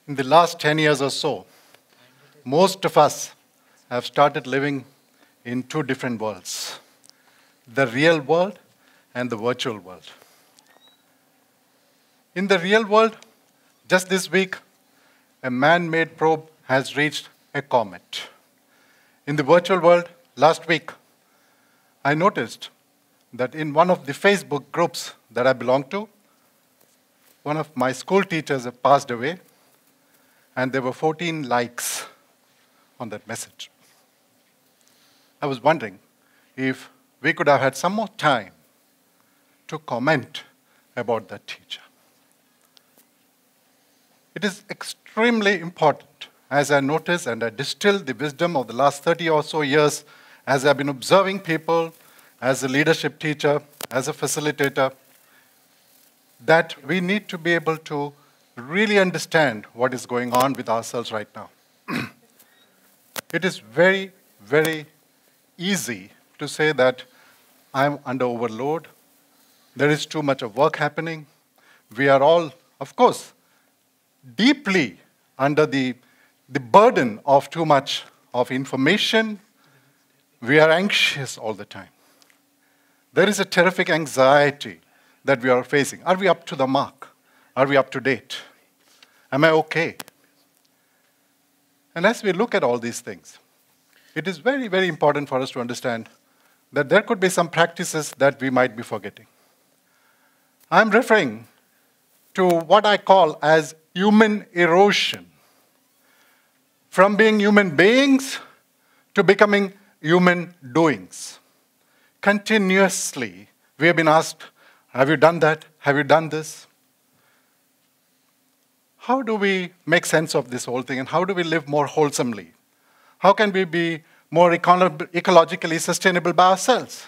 In the last 10 years or so, most of us have started living in two different worlds, the real world and the virtual world. In the real world, just this week, a man-made probe has reached a comet. In the virtual world, last week, I noticed that in one of the Facebook groups that I belong to, one of my school teachers had passed away, and there were 14 likes on that message. I was wondering if we could have had some more time to comment about that teacher. It is extremely important, as I noticed and I distilled the wisdom of the last 30 or so years as I've been observing people, as a leadership teacher, as a facilitator, that we need to be able to really understand what is going on with ourselves right now. It is very, very easy to say that I'm under overload, there is too much of work happening. We are all, of course, deeply under the burden of too much of information. We are anxious all the time. There is a terrific anxiety that we are facing. Are we up to the mark? Are we up to date? Am I okay? And as we look at all these things, it is very, very important for us to understand that there could be some practices that we might be forgetting. I'm referring to what I call as human erosion. From being human beings to becoming human doings. Continuously, we have been asked, have you done that? Have you done this? How do we make sense of this whole thing, and how do we live more wholesomely? How can we be more ecologically sustainable by ourselves?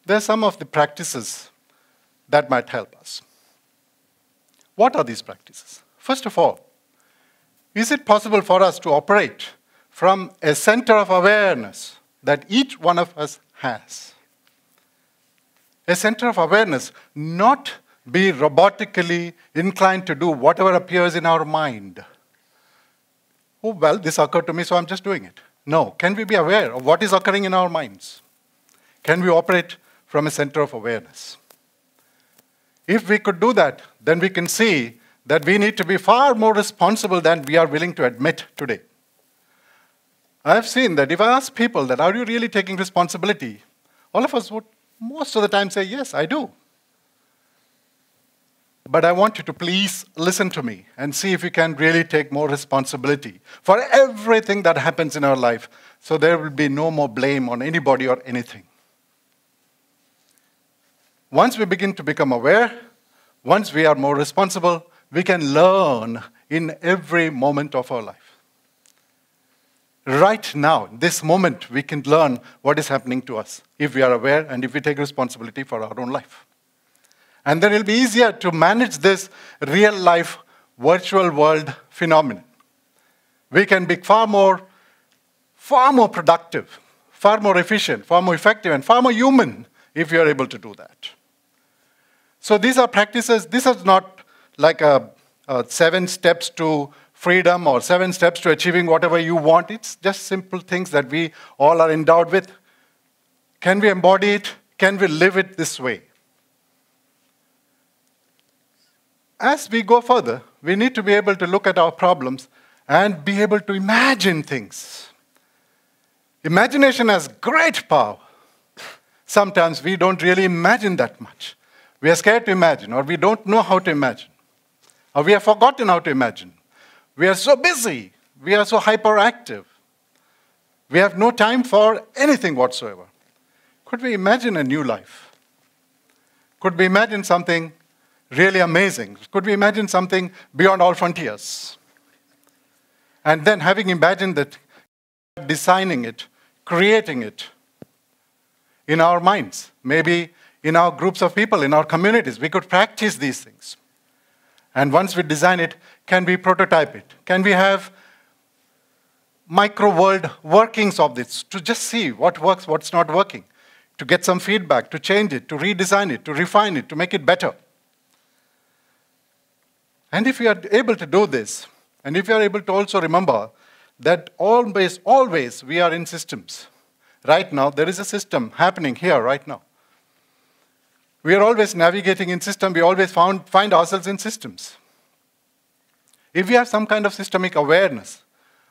There are some of the practices that might help us. What are these practices? First of all, is it possible for us to operate from a center of awareness that each one of us has? A center of awareness, not be robotically inclined to do whatever appears in our mind. Oh, well, this occurred to me, so I'm just doing it. No, can we be aware of what is occurring in our minds? Can we operate from a center of awareness? If we could do that, then we can see that we need to be far more responsible than we are willing to admit today. I have seen that if I ask people that, are you really taking responsibility? All of us would most of the time say, yes, I do. But I want you to please listen to me and see if you can really take more responsibility for everything that happens in our life, so there will be no more blame on anybody or anything. Once we begin to become aware, once we are more responsible, we can learn in every moment of our life. Right now, this moment, we can learn what is happening to us if we are aware and if we take responsibility for our own life. And then it will be easier to manage this real-life, virtual world phenomenon. We can be far more productive, far more efficient, far more effective, and far more human if we are able to do that. So these are practices. This is not like a 7 steps to freedom or 7 steps to achieving whatever you want. It's just simple things that we all are endowed with. Can we embody it? Can we live it this way? As we go further, we need to be able to look at our problems and be able to imagine things. Imagination has great power. Sometimes we don't really imagine that much. We are scared to imagine, or we don't know how to imagine, or we have forgotten how to imagine. We are so busy. We are so hyperactive. We have no time for anything whatsoever. Could we imagine a new life? Could we imagine something really amazing? Could we imagine something beyond all frontiers? And then having imagined that, designing it, creating it in our minds, maybe in our groups of people, in our communities, we could practice these things. And once we design it, can we prototype it? Can we have micro-world workings of this to just see what works, what's not working, to get some feedback, to change it, to redesign it, to refine it, to make it better? And if we are able to do this, and if we are able to also remember that always we are in systems. Right now, there is a system happening here right now. We are always navigating in system. We always find ourselves in systems. If we have some kind of systemic awareness,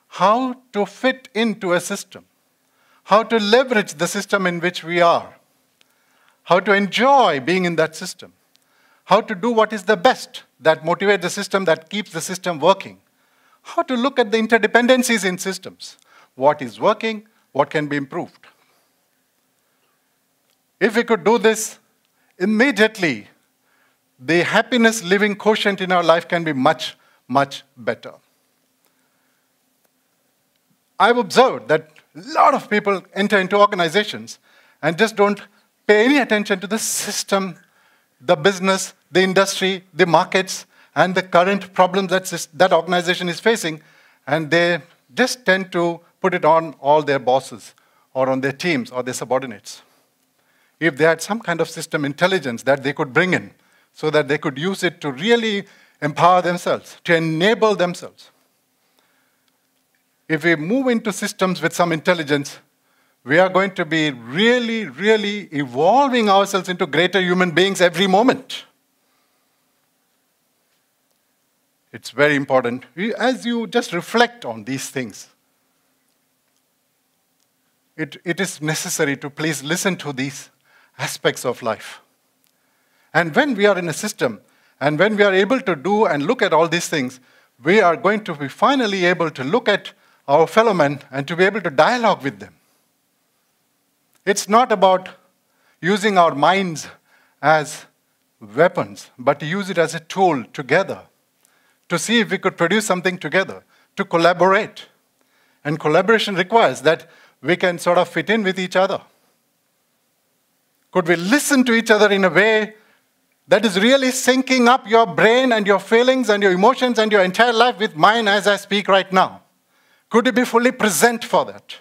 how to fit into a system, how to leverage the system in which we are, how to enjoy being in that system, how to do what is the best that motivates the system, that keeps the system working, how to look at the interdependencies in systems, what is working, what can be improved. If we could do this, immediately, the happiness living quotient in our life can be much, much better. I've observed that a lot of people enter into organizations and just don't pay any attention to the system, the business, the industry, the markets, and the current problems that organization is facing, and they just tend to put it on all their bosses or on their teams or their subordinates. If they had some kind of system intelligence that they could bring in so that they could use it to really empower themselves, to enable themselves. If we move into systems with some intelligence, we are going to be really, really evolving ourselves into greater human beings every moment. It's very important. As you just reflect on these things, it is necessary to please listen to these aspects of life. And when we are in a system, and when we are able to do and look at all these things, we are going to be finally able to look at our fellow men and to be able to dialogue with them. It's not about using our minds as weapons, but to use it as a tool together, to see if we could produce something together, to collaborate. And collaboration requires that we can sort of fit in with each other. Could we listen to each other in a way that is really syncing up your brain and your feelings and your emotions and your entire life with mine as I speak right now? Could you be fully present for that?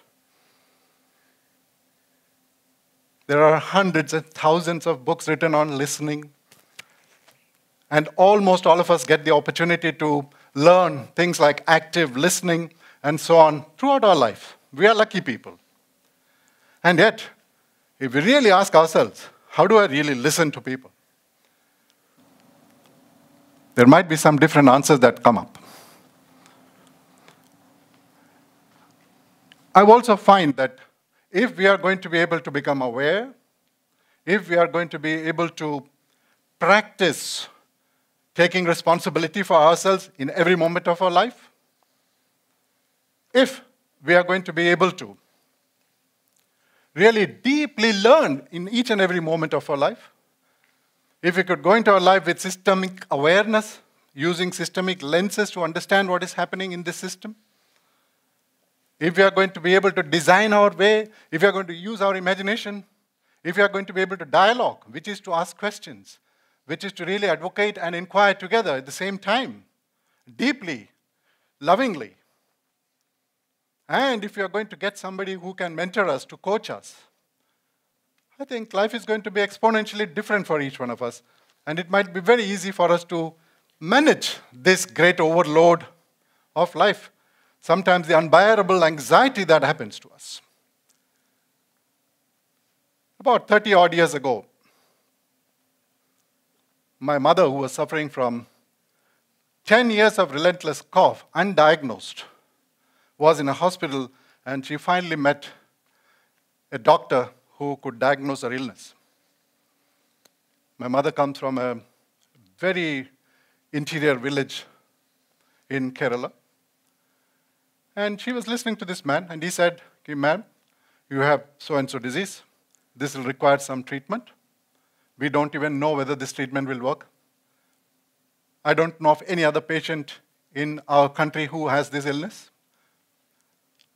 There are hundreds and thousands of books written on listening. And almost all of us get the opportunity to learn things like active listening and so on throughout our life. We are lucky people. And yet, if we really ask ourselves, how do I really listen to people? There might be some different answers that come up. I also find that if we are going to be able to become aware, if we are going to be able to practice taking responsibility for ourselves in every moment of our life, if we are going to be able to really deeply learn in each and every moment of our life, if we could go into our life with systemic awareness, using systemic lenses to understand what is happening in this system, if we are going to be able to design our way, if we are going to use our imagination, if we are going to be able to dialogue, which is to ask questions, which is to really advocate and inquire together at the same time, deeply, lovingly. And if we are going to get somebody who can mentor us, to coach us, I think life is going to be exponentially different for each one of us. And it might be very easy for us to manage this great overload of life. Sometimes the unbearable anxiety that happens to us. About 30 odd years ago, my mother, who was suffering from 10 years of relentless cough, undiagnosed, was in a hospital, and she finally met a doctor who could diagnose her illness. My mother comes from a very interior village in Kerala. And she was listening to this man, and he said, okay, ma'am, you have so-and-so disease. This will require some treatment. We don't even know whether this treatment will work. I don't know of any other patient in our country who has this illness.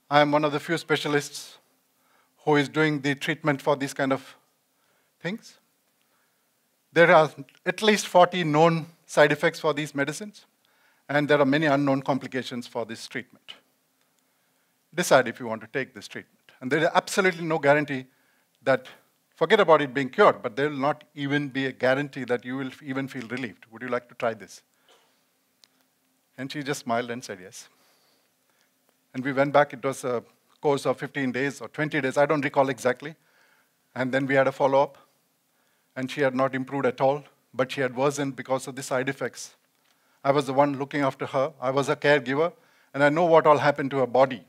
I am one of the few specialists who is doing the treatment for these kind of things. There are at least 40 known side effects for these medicines, and there are many unknown complications for this treatment. Decide if you want to take this treatment. And there is absolutely no guarantee that, forget about it being cured, but there will not even be a guarantee that you will even feel relieved. Would you like to try this? And she just smiled and said yes. And we went back. It was a course of 15 days or 20 days. I don't recall exactly. And then we had a follow-up. And she had not improved at all, but she had worsened because of the side effects. I was the one looking after her. I was a caregiver, and I know what all happened to her body.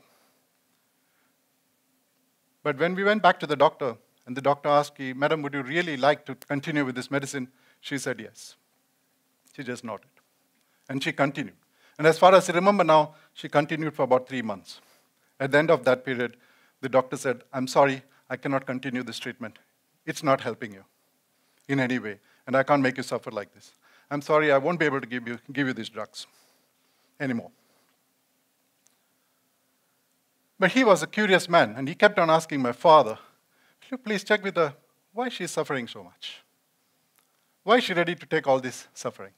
But when we went back to the doctor, and the doctor asked me, "Madam, would you really like to continue with this medicine?" She said yes. She just nodded. And she continued. And as far as I remember now, she continued for about 3 months. At the end of that period, the doctor said, "I'm sorry, I cannot continue this treatment. It's not helping you in any way, and I can't make you suffer like this. I'm sorry, I won't be able to give you these drugs anymore." But he was a curious man, and he kept on asking my father, "Will you please check with her why she's suffering so much? Why is she ready to take all this suffering?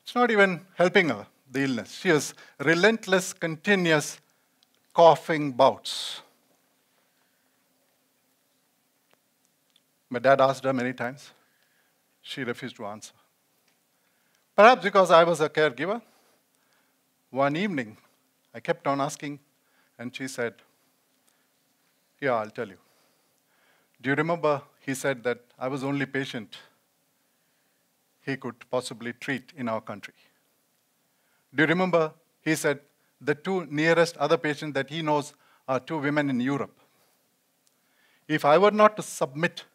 It's not even helping her, the illness. She has relentless, continuous coughing bouts." My dad asked her many times. She refused to answer. Perhaps because I was a caregiver, one evening I kept on asking, and she said, "Yeah, I'll tell you. Do you remember he said that I was the only patient he could possibly treat in our country? Do you remember he said the 2 nearest other patients that he knows are 2 women in Europe? If I were not to submit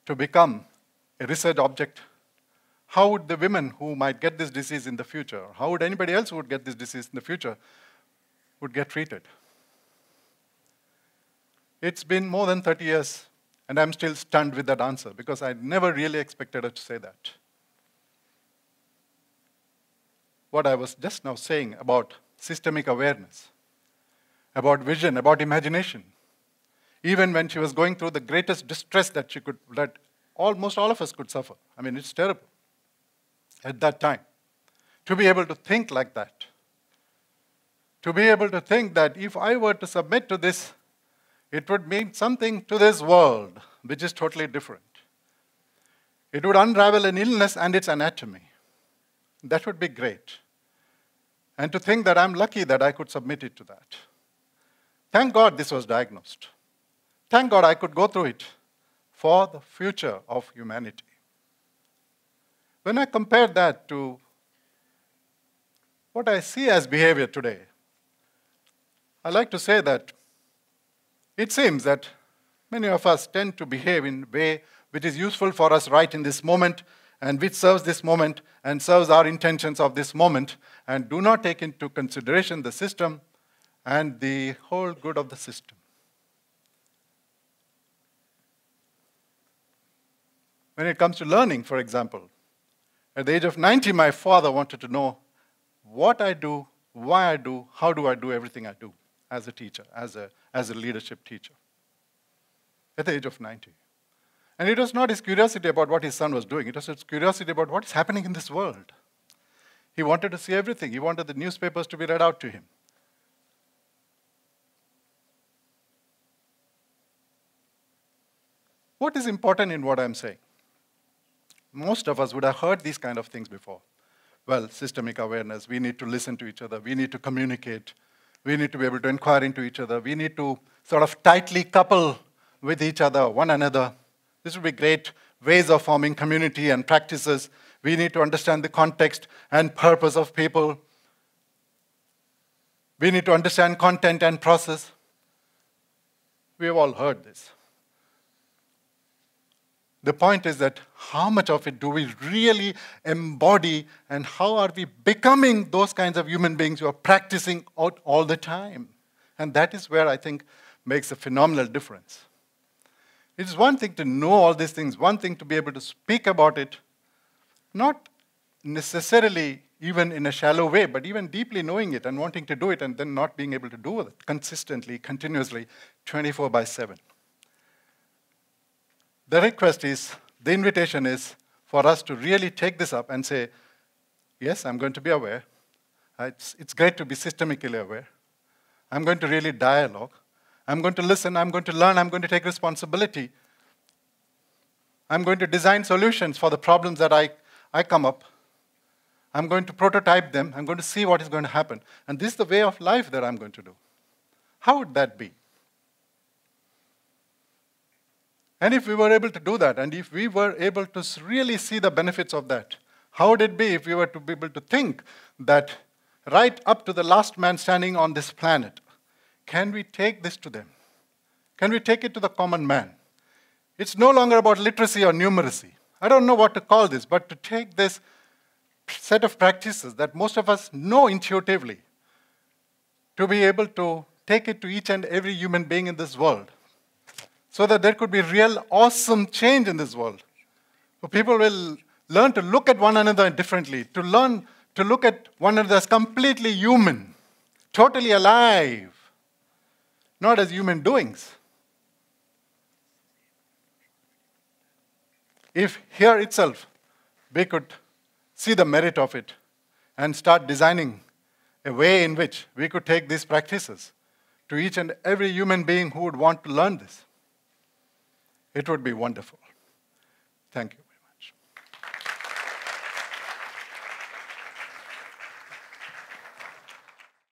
to become a research object, how would the women who might get this disease in the future, or how would anybody else who would get this disease in the future, would get treated?" It's been more than 30 years, and I'm still stunned with that answer, because I never really expected her to say that. What I was just now saying about systemic awareness, about vision, about imagination, even when she was going through the greatest distress that almost all of us could suffer. I mean, it's terrible at that time. To be able to think like that, to be able to think that if I were to submit to this, it would mean something to this world, which is totally different. It would unravel an illness and its anatomy. That would be great. And to think that I'm lucky that I could submit it to that. Thank God this was diagnosed. Thank God I could go through it for the future of humanity. When I compare that to what I see as behavior today, I like to say that it seems that many of us tend to behave in a way which is useful for us right in this moment, and which serves this moment and serves our intentions of this moment, and do not take into consideration the system and the whole good of the system. When it comes to learning, for example, at the age of 90, my father wanted to know what I do, why I do, how do I do everything I do as a teacher, as a leadership teacher, at the age of 90. And it was not his curiosity about what his son was doing. It was his curiosity about what is happening in this world. He wanted to see everything. He wanted the newspapers to be read out to him. What is important in what I'm saying? Most of us would have heard these kind of things before. Well, systemic awareness, we need to listen to each other, we need to communicate, we need to be able to inquire into each other, we need to sort of tightly couple with each other, one another. This would be great ways of forming community and practices. We need to understand the context and purpose of people. We need to understand content and process. We have all heard this. The point is that how much of it do we really embody, and how are we becoming those kinds of human beings who are practicing out all the time? And that is where I think makes a phenomenal difference. It is one thing to know all these things, one thing to be able to speak about it, not necessarily even in a shallow way, but even deeply knowing it and wanting to do it and then not being able to do it consistently, continuously, 24/7. The request is, the invitation is for us to really take this up and say, yes, I'm going to be aware. It's great to be systemically aware. I'm going to really dialogue. I'm going to listen, I'm going to learn, I'm going to take responsibility. I'm going to design solutions for the problems that I come up. I'm going to prototype them. I'm going to see what is going to happen. And this is the way of life that I'm going to do. How would that be? And if we were able to do that, and if we were able to really see the benefits of that, how would it be if we were to be able to think that right up to the last man standing on this planet, can we take this to them? Can we take it to the common man? It's no longer about literacy or numeracy. I don't know what to call this, but to take this set of practices that most of us know intuitively, to be able to take it to each and every human being in this world, so that there could be real awesome change in this world. So people will learn to look at one another differently, to learn to look at one another as completely human, totally alive, not as human doings. If here itself we could see the merit of it and start designing a way in which we could take these practices to each and every human being who would want to learn this, it would be wonderful. Thank you.